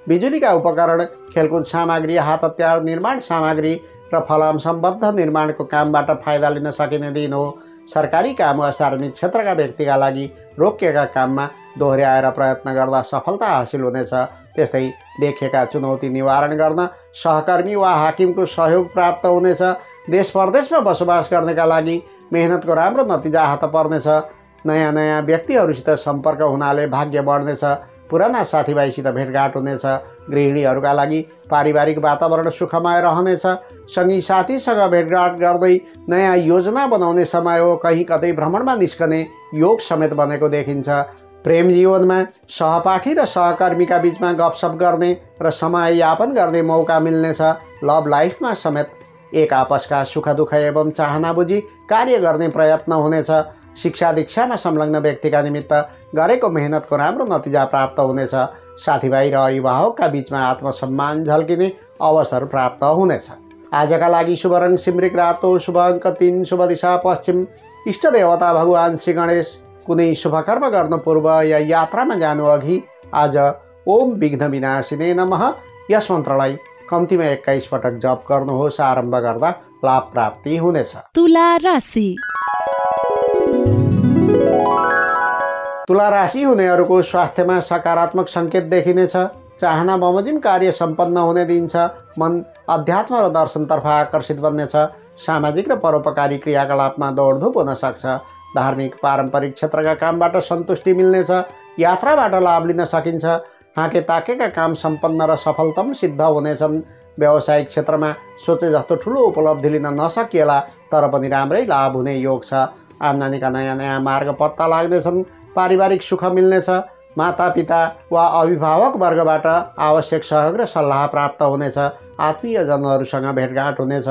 बिजुलीका उपकरण, खेलकुद सामग्री, हात हतियार, निर्माण सामग्री र फलाम सम्बद्ध निर्माणको कामबाट फाइदा लिन सकिने दिन हो। सरकारी काम वा सार्वजनिक क्षेत्रका व्यक्तिका लागि रोकिएका काममा दोहोर्याएर प्रयत्न गर्दा सफलता हासिल हुनेछ। त्यस्तै देखिएका चुनौती निवारण गर्न सहकर्मी वा हाकिमको सहयोग प्राप्त हुनेछ। देश परदेशमा बसोबास गर्नेका लागि मेहनतको राम्रो नतिजा हात पर्नेछ। नयाँ नयाँ व्यक्तिहरूसित सम्पर्क हुनाले भाग्य बढ्नेछ। पुराना साथीभाइसित भेटघाट हुनेछ। गृहिणीहरूका लागि पारिवारिक वातावरण सुखमय रहनेछ। सँगै साथीसँग भेटघाट गर्दै नयाँ योजना बनाउने समय हो। कहीँ कतै भ्रमणमा निस्कने योग समेत बनेको देखिन्छ। प्रेम जीवनमा सहपाठी र सहकर्मीका बीचमा गफसप गर्ने र समय यापन गर्ने मौका मिल्नेछ। लभ लाइफमा समेत एक आपसका सुख दुःख एवं चाहना बुझी कार्य गर्ने प्रयत्न हुनेछ। शिक्षा दीक्षामा संलग्न व्यक्तिका निमित्त गरेको मेहनतको राम्रो नतिजा प्राप्त हुनेछ। साथीभाइ र अभिभावकका बीचमा आत्मसम्मान झल्किने अवसर प्राप्त हुनेछ। आजका लागि शुभ रङ सिमरिक रातो, शुभ अङ्क 3, शुभ दिशा पश्चिम, इष्ट देवता भगवान श्री गणेश। कुनै शुभकर्म गर्नु पूर्व या यात्रामा जानु अघि आज ओम विघ्न विनाशिने नमः यस मन्त्रलाई कम्तीमा 21 पटक जप गर्नुहोस्। आरम्भ गर्दा लाभ प्राप्ति हुनेछ।
तुला राशि।
तुला राशि हुनेहरूको स्वास्थ्यमा सकारात्मक सङ्केत देखिनेछ। चाहना बमोजिम कार्य सम्पन्न हुने दिन्छ। मन अध्यात्म र दर्शनतर्फ आकर्षित बन्नेछ। सामाजिक र परोपकारी क्रियाकलापमा दौडधुप हुन सक्छ। धार्मिक पारम्परिक क्षेत्रका कामबाट सन्तुष्टि मिल्नेछ। यात्राबाट लाभ लिन सकिन्छ। हाके ताकेका काम सम्पन्न र सफलतम सिद्ध हुनेछन्। व्यावसायिक क्षेत्रमा सोचे जस्तो ठुलो उपलब्धि लिन नसकिएला तर पनि राम्रै लाभ हुने योग छ। आम्दानीका नयाँ नयाँ मार्ग पत्ता लाग्नेछन्। पारिवारिक सुख मिल्नेछ। मातापिता वा अभिभावक वर्गबाट आवश्यक सहयोग र सल्लाह प्राप्त हुनेछ। आत्मीयजनहरूसँग भेटघाट हुनेछ।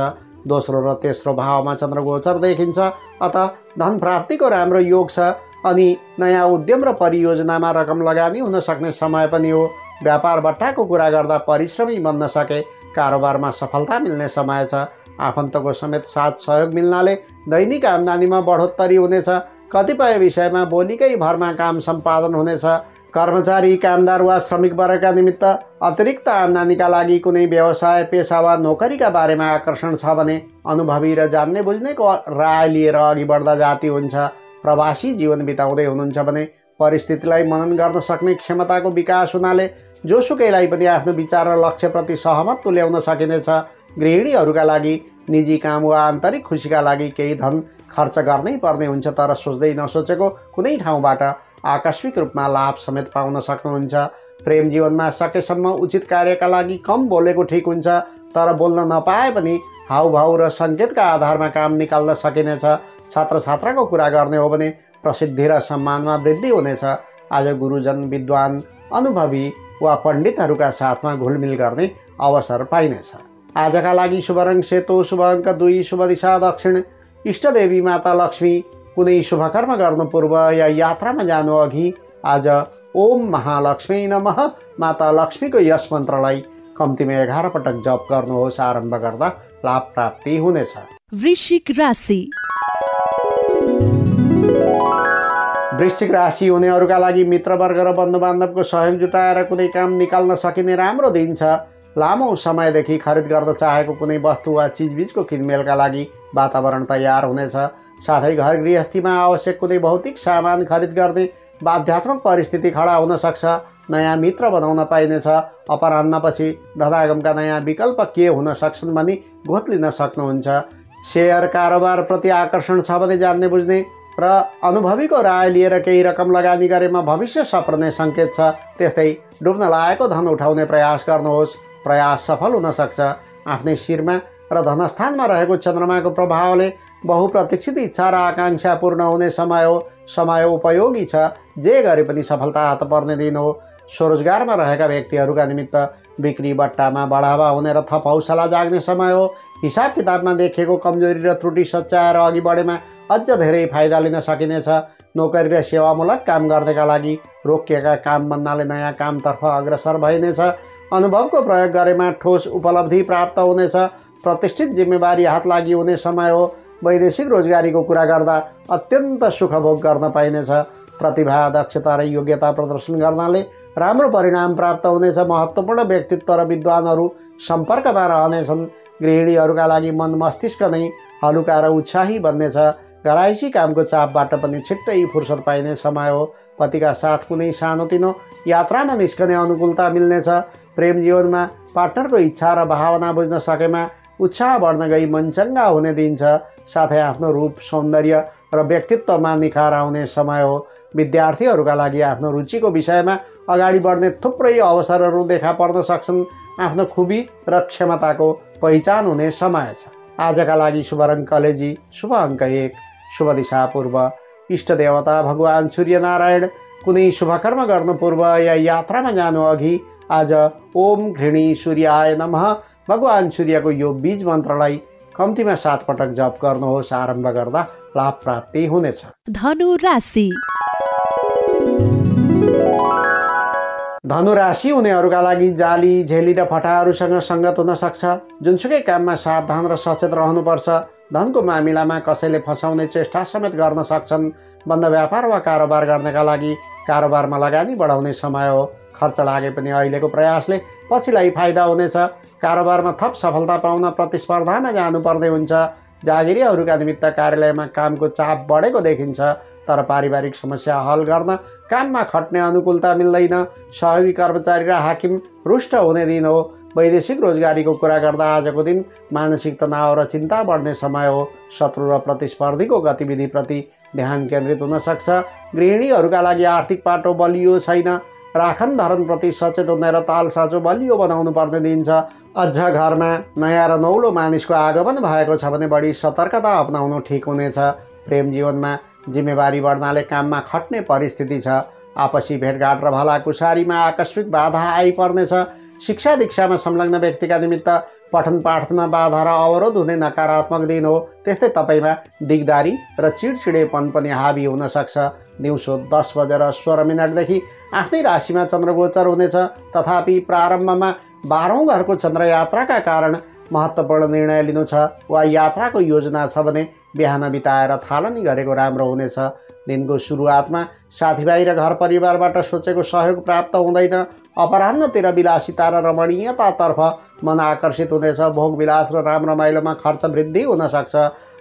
दोस्रो र तेस्रो भावमा चन्द्रगोचर देखिन्छ। अत धन प्राप्तिको राम्रो योग छ अनि नयाँ उद्यम र परियोजनामा रकम लगानी हुन सक्ने समय पनि हो। व्यापार बट्टाको कुरा गर्दा परिश्रमी बन्न सके कारोबारमा सफलता मिल्ने समय छ। आफन्तको समेत साथ सहयोग मिल्नाले दैनिक आम्दानीमा बढोत्तरी हुनेछ। कतिपय विषयमा बोलीकै भरमा काम सम्पादन हुनेछ। कर्मचारी, कामदार वा श्रमिक वर्गका निमित्त अतिरिक्त आम्दानीका लागि कुनै व्यवसाय, पेसा वा नोकरीका बारेमा आकर्षण छ भने अनुभवी र जान्ने बुझ्नेको राय लिएर अघि बढ्दा जाति हुन्छ। प्रवासी जीवन बिताउँदै हुनुहुन्छ भने परिस्थितिलाई मनन गर्न सक्ने क्षमताको विकास हुनाले जोसुकैलाई पनि आफ्नो विचार र लक्ष्यप्रति सहमत तुल्याउन सकिनेछ। गृहिणीहरूका लागि निजी काम वा आन्तरिक खुसीका लागि केही धन खर्च गर्नै पर्ने हुन्छ तर सोच्दै नसोचेको कुनै ठाउँबाट आकस्मिक रूपमा लाभ समेत पाउन सक्नुहुन्छ। प्रेम जीवनमा सकेसम्म उचित कार्यका लागि कम बोलेको ठिक हुन्छ तर बोल्न नपाए पनि हाउभाउ र सङ्केतका आधारमा काम निकाल्न सकिनेछ। छात्र छात्राको कुरा गर्ने हो भने प्रसिद्धि र सम्मानमा वृद्धि हुनेछ। आज गुरुजन, विद्वान, अनुभवी वा पण्डितहरूका साथमा घुलमिल गर्ने अवसर पाइनेछ। आजका लागि शुभ रङ सेतो, शुभ अङ्क 2, शुभ दिशा दक्षिण, इष्टदेवी माता लक्ष्मी। कुनै शुभकर्म गर्नु पूर्व या यात्रामा जानु अघि आज ओम महालक्ष्मी नमः माता लक्ष्मीको यस मन्त्रलाई कम्तीमा 11 पटक जप गर्नुहोस्। आरम्भ गर्दा लाभ प्राप्ति हुनेछ।
वृश्चिक राशि।
वृश्चिक राशि हुनेहरूका लागि मित्रवर्ग र बन्धुबान्धवको सहयोग जुटाएर कुनै काम निकाल्न सकिने राम्रो दिन छ। लामो समयदेखि खरिद गर्न चाहेको कुनै वस्तु वा चिजबिजको किनमेलका लागि वातावरण तयार हुनेछ। साथै घर गृहस्थीमा आवश्यक कुनै भौतिक सामान खरिद गर्ने बाध्यात्मक परिस्थिति खडा हुन सक्छ। नयाँ मित्र बनाउन पाइनेछ। अपराह्नपछि धनागमका नयाँ विकल्प के हुन सक्छन् भनी गोत लिन सक्नुहुन्छ। सेयर कारोबारप्रति आकर्षण छ भने जान्ने बुझ्ने र अनुभवीको राय लिएर केही रकम लगानी गरेमा भविष्य सपर्ने सङ्केत छ। त्यस्तै डुब्न लागेको धन उठाउने प्रयास गर्नुहोस्। प्रयास सफल हुन सक्छ। आफ्नै शिरमा र धनस्थानमा रहेको चन्द्रमाको प्रभावले बहुप्रतीक्षित इच्छा र आकाङ्क्षा पूर्ण हुने समय हो। समय उपयोगी छ। जे गरे पनि सफलता हात पर्ने दिन हो। स्वरोजगारमा रहेका व्यक्तिहरूका निमित्त बिक्री बट्टामा बढावा हुने र थप हौसला जाग्ने समय हो। हिसाब किताबमा देखिएको कमजोरी र त्रुटि सच्याएर अघि बढेमा अझ धेरै फाइदा लिन सकिनेछ। नोकरी र सेवामूलक काम गर्नेका लागि रोकिएका काम बन्नाले नयाँ कामतर्फ अग्रसर भइनेछ। अनुभवको प्रयोग गरेमा ठोस उपलब्धि प्राप्त हुनेछ। प्रतिष्ठित जिम्मेवारी हात लागि हुने समय हो। वैदेशिक रोजगारीको कुरा गर्दा अत्यन्त सुखभोग गर्न पाइनेछ। प्रतिभा, दक्षता र योग्यता प्रदर्शन गर्नाले राम्रो परिणाम प्राप्त हुनेछ। महत्त्वपूर्ण व्यक्तित्व र विद्वानहरू सम्पर्कमा रहनेछन्। गृहिणीहरूका लागि मन मस्तिष्क नै हलुका र उत्साही बन्नेछ। घराइसी कामको चापबाट पनि छिट्टै फुर्सद पाइने समय हो। पतिका साथ कुनै सानोतिनो यात्रामा निस्कने अनुकूलता मिल्नेछ। प्रेम जीवनमा पार्टनरको इच्छा र भावना बुझ्न सकेमा उत्साह बढ्न गई मनचङ्गा हुने दिन छ। साथै आफ्नो रूप, सौन्दर्य र व्यक्तित्वमा निखार आउने समय हो। विद्यार्थीहरूका लागि आफ्नो रुचिको विषयमा अगाडि बढ्ने थुप्रै अवसरहरू देखा पर्न सक्छन्। आफ्नो खुबी र क्षमताको पहिचान हुने समय छ। आजका लागि शुभ रङ कलेजी, शुभ अङ्क 1, शुभ दिशा पूर्व। इष्ट देवता भगवान सूर्यनारायण। कुनै शुभ कर्म गर्नु पूर्व या यात्रामा जानु अघि आज ओम घृणी सूर्याय नमः भगवान सूर्यको यो बीज मन्त्रलाई कम्तीमा 7 पटक जप गर्नुहोस्। आरम्भ गर्दा लाभ प्राप्ति हुनेछ।
धनु राशि।
धनु राशि हुनेहरूका लागि जाली, झेली र फटाहरूसँग सङ्गत हुन सक्छ। जुनसुकै काममा सावधान र सचेत रहनुपर्छ। धनको मामिलामा कसैले फसाउने चेष्टा समेत गर्न सक्छन्। बन्द व्यापार वा कारोबार गर्नका लागि कारोबारमा लगानी बढाउने समय हो। खर्च लागे पनि अहिलेको प्रयासले पछिलाई फाइदा हुनेछ। कारोबारमा थप सफलता पाउन प्रतिस्पर्धामा जानुपर्ने हुन्छ। जागिरीहरूका निमित्त कार्यालयमा कामको चाप बढेको देखिन्छ, तर पारिवारिक समस्या हल गर्न काममा खट्ने अनुकूलता मिल्दैन। सहयोगी कर्मचारी र हाकिम रुष्ट हुने दिन हो। वैदेशिक रोजगारीको कुरा गर्दा आजको दिन मानसिक तनाव र चिन्ता बढ्ने समय हो। शत्रु र प्रतिस्पर्धीको गतिविधिप्रति ध्यान केन्द्रित हुन सक्छ। गृहिणीहरूका लागि आर्थिक पाटो बलियो छैन। राखन धरनप्रति सचेत हुने र ताल साँचो बलियो बनाउनु पर्ने दिन छ। अझ घरमा नयाँ र नौलो मानिसको आगमन भएको छ भने बढी सतर्कता अपनाउनु ठिक हुनेछ। प्रेम जीवनमा जिम्मेवारी बढ्नाले काममा खट्ने परिस्थिति छ। आपसी भेटघाट र भलाकुसारीमा आकस्मिक बाधा आइपर्नेछ। शिक्षा दीक्षामा संलग्न व्यक्तिका निमित्त पठन पाठनमा बाधा र अवरोध हुने नकारात्मक दिन हो। त्यस्तै तपाईँमा दिगदारी र चिडचिडेपन पनि हावी हुन सक्छ। दिउँसो 10:16 आफ्नै राशिमा चन्द्रगोचर हुनेछ। तथापि प्रारम्भमा 12औं घरको चन्द्रयात्राका कारण महत्त्वपूर्ण निर्णय लिनु छ वा यात्राको योजना छ भने बिहान बिताएर थालनी गरेको राम्रो हुनेछ। दिनको सुरुवातमा साथीभाइ र घर परिवारबाट सोचेको सहयोग प्राप्त हुँदैन। अपराह्नतिर विलासिता र रमणीयतातर्फ मन आकर्षित हुनेछ। भोगविलास र राम रमाइलोमा खर्च वृद्धि हुन सक्छ।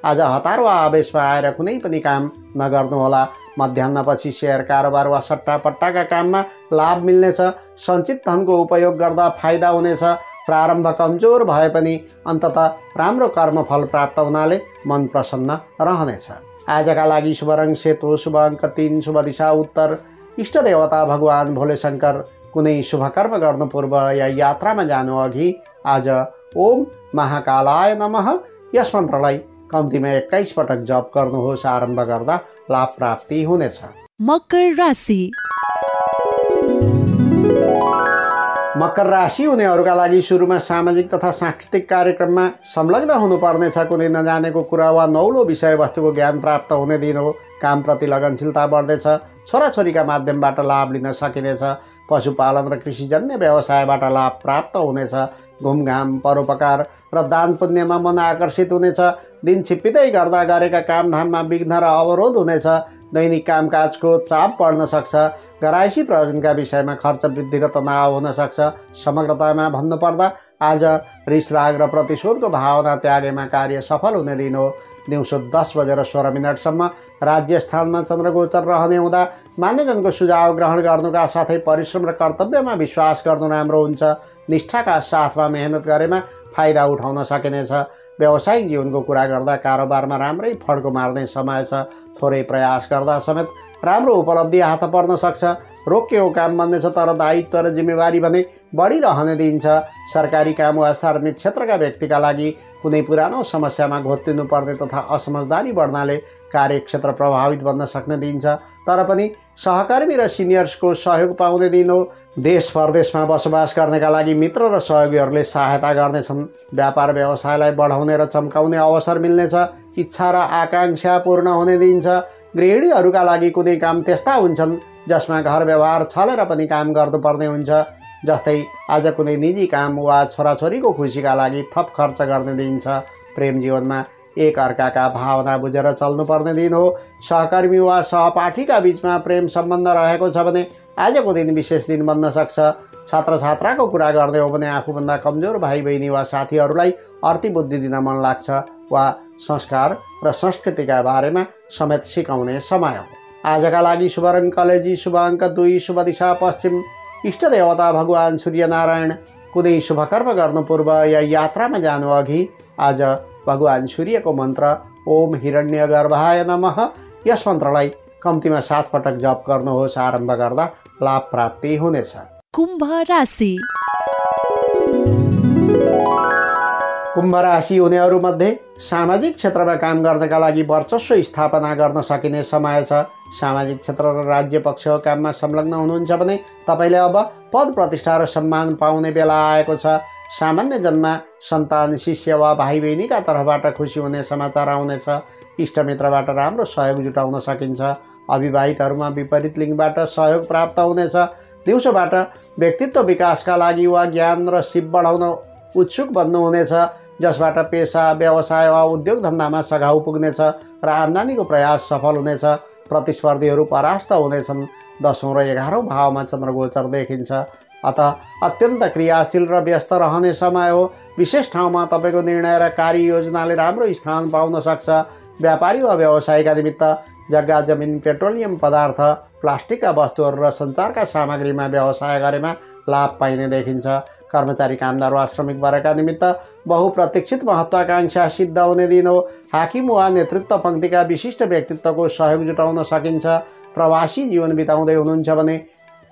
आज हतार वा आवेशमा आएर कुनै पनि काम नगर्नुहोला। मध्याह्नपछि सेयर कारोबार वा सट्टापट्टाका काममा लाभ मिल्नेछ। सञ्चित धनको उपयोग गर्दा फाइदा हुनेछ। प्रारम्भ कमजोर भए पनि अन्ततः राम्रो कर्मफल प्राप्त हुनाले मन प्रसन्न रहनेछ। आजका लागि शुभ रङ सेतो, शुभ अङ्क 3, शुभ दिशा उत्तर। इष्ट देवता भगवान भोले शङ्कर। कुनै शुभ कर्म गर्नु पूर्व या यात्रामा जानु अघि आज ओम महाकालाय नमः यस मन्त्रलाई कम्तीमा 21 पटक जप गर्नुहोस्। आरम्भ गर्दा लाभ प्राप्ति हुनेछ।
मकर राशि।
मकर राशि हुनेहरूका लागि सुरुमा सामाजिक तथा सांस्कृतिक कार्यक्रममा संलग्न हुनुपर्नेछ। कुनै नजानेको कुरा वा नौलो विषयवस्तुको ज्ञान प्राप्त हुने दिन हो। कामप्रति लगनशीलता बढ्नेछ। छोराछोरीका माध्यमबाट लाभ लिन सकिनेछ। पशुपालन र कृषिजन्य व्यवसायबाट लाभ प्राप्त हुनेछ। घुमघाम, परोपकार र दान पुण्यमा मन आकर्षित हुनेछ। दिन छिप्पिँदै गर्दा गरेका कामधाममा विघ्न र अवरोध हुनेछ। दैनिक कामकाजको चाप बढ्न सक्छ। घरायसी प्रयोजनका विषयमा खर्च वृद्धि र तनाव हुन सक्छ। समग्रतामा भन्नुपर्दा आज रिस राग र प्रतिशोधको भावना त्यागेमा कार्य सफल हुने दिन हो। दिउँसो 10:16 राज्य स्थानमा चन्द्रगोचर रहने हुँदा मान्यजनको सुझाव ग्रहण गर्नुका साथै परिश्रम र कर्तव्यमा विश्वास गर्नु राम्रो हुन्छ। निष्ठाका साथमा मेहनत गरेमा फाइदा उठाउन सकिनेछ। व्यावसायिक जीवनको कुरा गर्दा कारोबारमा राम्रै फड्को मार्ने समय छ। थोरै प्रयास गर्दा समेत राम्रो उपलब्धि हात पर्न सक्छ। रोकिएको काम बन्नेछ, तर दायित्व र जिम्मेवारी भने बढिरहने दिन्छ। सरकारी काम वा सार्वजनिक क्षेत्रका व्यक्तिका लागि कुनै पुरानो समस्यामा घोत्तिनुपर्ने तथा असमझदारी बढ्नाले कार्यक्षेत्र प्रभावित बन्न सक्ने दिन छ। तर पनि सहकर्मी र सिनियर्सको सहयोग पाउने दिन हो। देश परदेशमा बसोबास गर्नेका लागि मित्र र सहयोगीहरूले सहायता गर्नेछन्। व्यापार व्यवसायलाई बढाउने र चम्काउने अवसर मिल्नेछ। इच्छा र आकाङ्क्षा पूर्ण हुने दिन छ। गृहिणीहरूका लागि कुनै काम त्यस्ता हुन्छन् जसमा घर व्यवहार छलेर पनि काम गर्नुपर्ने हुन्छ। जस्तै आज कुनै निजी काम वा छोराछोरीको खुसीका लागि थप खर्च गर्ने दिन छ। प्रेम जीवनमा एक अर्काका भावना बुझेर चल्नुपर्ने दिन हो। सहकर्मी वा सहपाठीका बीचमा प्रेम सम्बन्ध रहेको छ भने आजको दिन विशेष दिन बन्न सक्छ। छात्र छात्राको कुरा गर्ने हो भने आफूभन्दा कमजोर भाइ बहिनी वा साथीहरूलाई अर्ती बुद्धि दिन मन लाग्छ वा संस्कार र संस्कृतिका बारेमा समेत सिकाउने समय हो। आजका लागि शुभ रङ कलेजी, शुभ अङ्क 2, शुभ दिशा पश्चिम। इष्ट देवता भगवान सूर्यनारायण। कुनै शुभ कर्म गर्नु पूर्व या यात्रामा जानु अघि आज भगवान सूर्यको मन्त्र ओम हिरण्यगर्भाय नमः यस मन्त्रलाई कम्तीमा 7 पटक जप गर्नुहोस्। आरम्भ गर्दा लाभ प्राप्ति हुनेछ।
कुम्भ राशि।
कुम्भ राशि हुनेहरूमध्ये सामाजिक क्षेत्रमा काम गर्नका लागि वर्चस्व स्थापना गर्न सकिने समय छ। सामाजिक क्षेत्र र राज्य पक्षको काममा संलग्न हुनुहुन्छ भने तपाईँले अब पद प्रतिष्ठा र सम्मान पाउने बेला आएको छ। सामान्य जन्ममा सन्तान, शिष्य वा भाइ बहिनीका तर्फबाट खुसी हुने समाचार आउनेछ। इष्टमित्रबाट राम्रो सहयोग जुटाउन सकिन्छ। अविवाहितहरूमा विपरीत लिङ्गबाट सहयोग प्राप्त हुनेछ। दिउँसोबाट व्यक्तित्व विकासका लागि वा ज्ञान र सिप बढाउन उत्सुक बन्नुहुनेछ, जसबाट पेसा, व्यवसाय वा उद्योग धन्दामा सघाउ पुग्नेछ र आम्दानीको प्रयास सफल हुनेछ। प्रतिस्पर्धीहरू परास्त हुनेछन्। 10औं र 11औं भावमा चन्द्रगोचर देखिन्छ। अत अत्यन्त क्रियाशील र व्यस्त रहने समय हो। विशेष ठाउँमा तपाईँको निर्णय र कार्ययोजनाले राम्रो स्थान पाउन सक्छ। व्यापारी वा व्यवसायका निमित्त जग्गा जमिन, पेट्रोलियम पदार्थ, प्लास्टिकका वस्तुहरू र सञ्चारका सामग्रीमा व्यवसाय गरेमा लाभ पाइने देखिन्छ। कर्मचारी, कामदार वा श्रमिक वर्गका निमित्त बहुप्रतीक्षित महत्त्वाकांक्षा सिद्ध हुने दिन हो। हाकिम वा नेतृत्व पङ्क्तिका विशिष्ट व्यक्तित्वको सहयोग जुटाउन सकिन्छ। प्रवासी जीवन बिताउँदै हुनुहुन्छ भने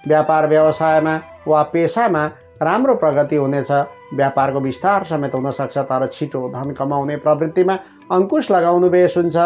व्यापार व्यवसायमा वा पेसामा राम्रो प्रगति हुनेछ। व्यापारको विस्तार समेत हुन सक्छ, तर छिटो धन कमाउने प्रवृत्तिमा अङ्कुश लगाउनु बेस हुन्छ।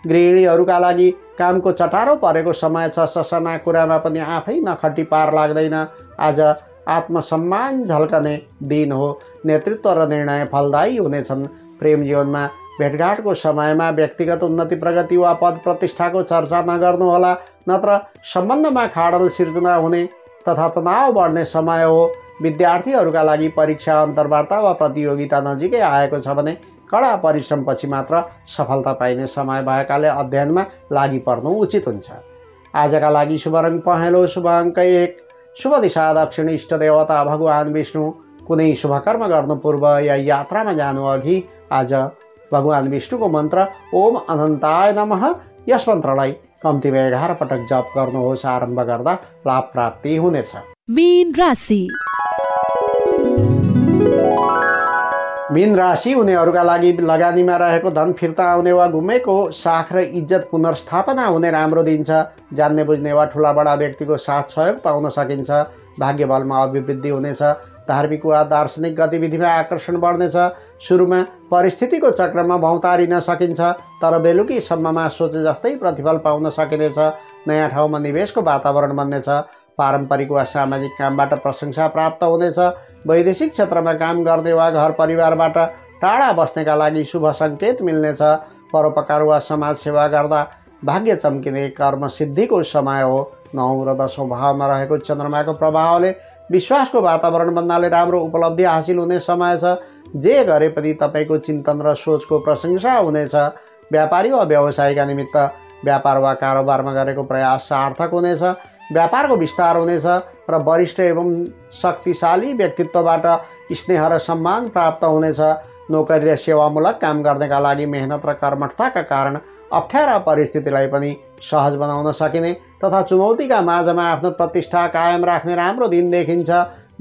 गृहिणीहरूका लागि कामको चटारो परेको समय छ। ससाना कुरामा पनि आफै नखटी पार लाग्दैन। आज आत्मसम्मान झल्कने दिन हो। नेतृत्व र निर्णय फलदायी हुनेछन्। प्रेम जीवनमा भेटघाटको समयमा व्यक्तिगत उन्नति, प्रगति वा पद प्रतिष्ठाको चर्चा नगर्नुहोला, नत्र सम्बन्धमा खाडल सिर्जना हुने तथा तनाव बढ्ने समय हो। विद्यार्थीहरूका लागि परीक्षा, अन्तर्वार्ता वा प्रतियोगिता नजिकै आएको छ भने कडा परिश्रमपछि मात्र सफलता पाइने समय भएकाले अध्ययनमा लागि पर्नु उचित हुन्छ। आजका लागि शुभ रङ पहेँलो, शुभ अङ्क 1, शुभ दिशा दक्षिण, इष्ट देवता भगवान् विष्णु। कुनै शुभ कर्म गर्नु पूर्व या यात्रामा जानु अघि आज भगवान् विष्णुको मन्त्र ओम अनन्ताय नमः, यस मन्त्रलाई कम्तीमा 11 पटक जप गर्नुहोस्। आरम्भ गर्दा लाभ प्राप्ति हुनेछ।
मीन राशि।
मीन राशि हुनेहरूका लागि लगानीमा रहेको धन फिर्ता आउने वा गुमेको साख र इज्जत पुनर्स्थापना हुने राम्रो दिन छ। जान्ने बुझ्ने वा ठुला बडा व्यक्तिको साथ सहयोग पाउन सकिन्छ। भाग्य बलमा अभिवृद्धि हुनेछ। धार्मिक वा दार्शनिक गतिविधिमा आकर्षण बढ्नेछ। सुरुमा परिस्थितिको चक्रमा भौतारिन सकिन्छ, तर बेलुकीसम्ममा सोचे जस्तै प्रतिफल पाउन सकिनेछ। नयाँ ठाउँमा निवेशको वातावरण बन्नेछ। पारम्परिक वा सामाजिक कामबाट प्रशंसा प्राप्त हुनेछ। वैदेशिक क्षेत्रमा काम गर्ने वा घर परिवारबाट टाढा बस्नेका लागि शुभ सङ्केत मिल्नेछ। परोपकार वा समाज सेवा गर्दा भाग्य चम्किने कर्मसिद्धिको समय हो। 9औं र 10औं भावमा रहेको चन्द्रमाको प्रभावले विश्वासको वातावरण बन्नाले राम्रो उपलब्धि हासिल हुने समय छ। जे गरे पनि तपाईँको चिन्तन र सोचको प्रशंसा हुनेछ। व्यापारी वा व्यवसायका निमित्त व्यापार वा कारोबारमा गरेको प्रयास सार्थक हुनेछ। व्यापारको विस्तार हुनेछ र वरिष्ठ एवं शक्तिशाली व्यक्तित्वबाट स्नेह र सम्मान प्राप्त हुनेछ। नोकरी र सेवामूलक काम गर्नेका लागि मेहनत र कर्मठताका कारण अप्ठ्यारा परिस्थितिलाई पनि सहज बनाउन सकिने तथा चुनौतीका माझमा आफ्नो प्रतिष्ठा कायम राख्ने राम्रो दिन देखिन्छ।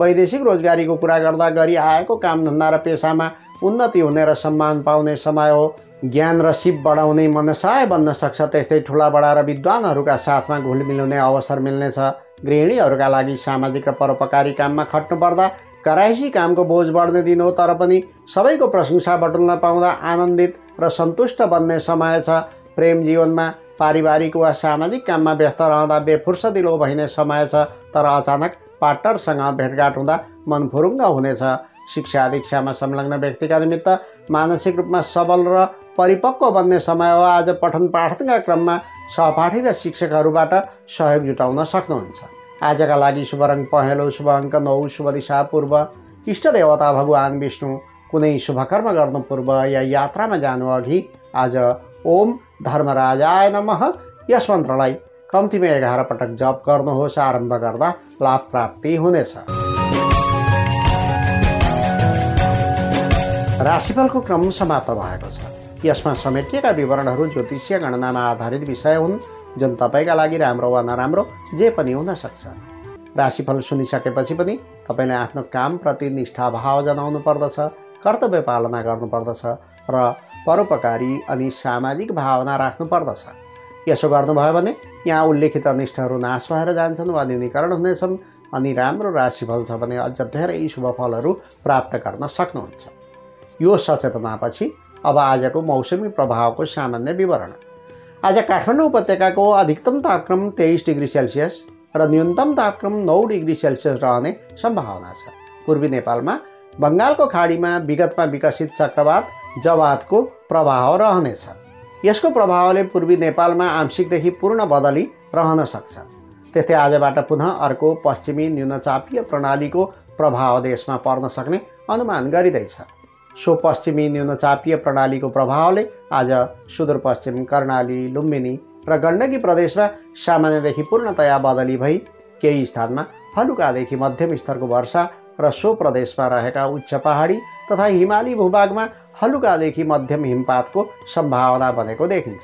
वैदेशिक रोजगारीको कुरा गर्दा गरी आएको कामधन्दा र पेसामा उन्नति हुने र सम्मान पाउने समय हो। ज्ञान र सिप बढाउने मनसाय बन्न सक्छ। त्यस्तै ठुला बडा र विद्वानहरूका साथमा घुलमिल हुने अवसर मिल्नेछ। गृहिणीहरूका लागि सामाजिक र परोपकारी काममा खट्नु पर्दा कराइसी कामको बोझ बढ्ने दिन हो, तर पनि सबैको प्रशंसा बटुल्न पाउँदा आनन्दित र सन्तुष्ट बन्ने समय छ। प्रेम जीवनमा पारिवारिक वा सामाजिक काममा व्यस्त रहँदा बेफुर्सदिलो भइने समय छ, तर अचानक पार्टनरसँग भेटघाट हुँदा मन फुरुङ्ग हुनेछ। शिक्षा दीक्षामा संलग्न व्यक्तिका निमित्त मानसिक रूपमा सबल र परिपक्व बन्ने समय हो। आज पठन पाठनका क्रममा सहपाठी र शिक्षकहरूबाट सहयोग जुटाउन सक्नुहुन्छ। आजका लागि शुभ रङ पहेँलो, शुभ अङ्क 9, शुभ दिशा पूर्व, इष्ट देवता भगवान् विष्णु। कुनै शुभ कर्म गर्नु पूर्व या यात्रामा जानु अघि आज ओम धर्मराजाय नमः, यस मन्त्रलाई कम्तीमा 11 पटक जप गर्नुहोस्। आरम्भ गर्दा लाभ प्राप्ति हुनेछ। राशिफलको क्रम समाप्त भएको छ। यसमा समेटिएका विवरणहरू ज्योतिषीय गणनामा आधारित विषय हुन्, जुन तपाईँका लागि राम्रो वा नराम्रो जे पनि हुन सक्छ। राशिफल सुनिसकेपछि पनि तपाईँले आफ्नो कामप्रति निष्ठाभाव जनाउनु पर्दछ, कर्तव्य पालना गर्नुपर्दछ र परोपकारी अनि सामाजिक भावना राख्नु पर्दछ। यसो गर्नुभयो भने यहाँ उल्लेखित अनिष्टहरू नाश भएर जान्छन् वा न्यूनीकरण हुनेछन् अनि राम्रो राशिफल छ भने अझ धेरै शुभ फलहरू प्राप्त गर्न सक्नुहुन्छ। यो सचेतनापछि अब आजको मौसमी प्रभावको सामान्य विवरण। आज काठमाडौँ उपत्यकाको अधिकतम तापक्रम 23 डिग्री सेल्सियस र न्यूनतम तापक्रम 9 डिग्री सेल्सियस रहने सम्भावना छ। पूर्वी नेपालमा बङ्गालको खाडीमा विगतमा विकसित चक्रवात जवादको प्रभाव रहनेछ। यसको प्रभावले पूर्वी नेपालमा आंशिकदेखि पूर्ण बदली रहन सक्छ। त्यस्तै आजबाट पुनः अर्को पश्चिमी न्यूनचापीय प्रणालीको प्रभाव देशमा पर्न सक्ने अनुमान गरिँदैछ। सो पश्चिमी न्यूनचापीय प्रणालीको प्रभावले आज सुदूरपश्चिम कर्णाली, लुम्बिनी र गण्डकी प्रदेशमा सामान्यदेखि पूर्णतया बदली भई केही स्थानमा हलुकादेखि मध्यम स्तरको वर्षा र सो प्रदेशमा रहेका उच्च पहाडी तथा हिमाली भूभागमा हलुकादेखि मध्यम हिमपातको सम्भावना बनेको देखिन्छ।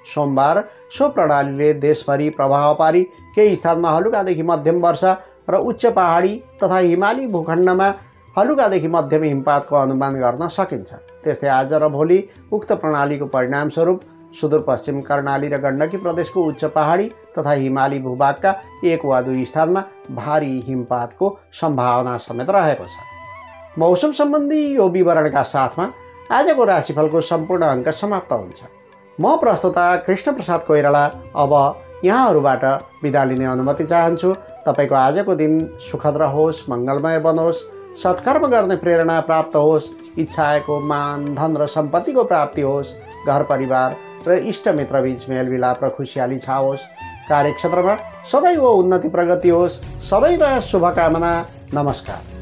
सोमबार सो प्रणालीले देशभरि प्रभाव पारी केही स्थानमा हलुकादेखि मध्यम वर्षा र उच्च पहाडी तथा हिमाली भूखण्डमा हलुकादेखि मध्यम हिमपातको अनुमान गर्न सकिन्छ। त्यस्तै आज र भोलि उक्त प्रणालीको परिणामस्वरूप सुदूरपश्चिम कर्णाली र गण्डकी प्रदेशको उच्च पहाडी तथा हिमाली भूभागका 1 वा 2 स्थानमा भारी हिमपातको सम्भावना समेत रहेको छ। मौसम सम्बन्धी यो विवरणका साथमा आजको राशिफलको सम्पूर्ण अङ्क समाप्त हुन्छ। म प्रस्तुता कृष्ण प्रसाद कोइराला अब यहाँहरूबाट बिदा लिने अनुमति चाहन्छु। तपाईँको आजको दिन सुखद रहोस्, मङ्गलमय बनोस्, सत्कर्म गर्ने प्रेरणा प्राप्त होस्, इच्छाएको मान, धन र सम्पत्तिको प्राप्ति होस्, घर परिवार र इष्टमित्र बीच मेलमिलाप र खुसियाली छाओस्, कार्यक्षेत्रमा सदैव उन्नति प्रगति होस्। सबैमा शुभकामना। नमस्कार।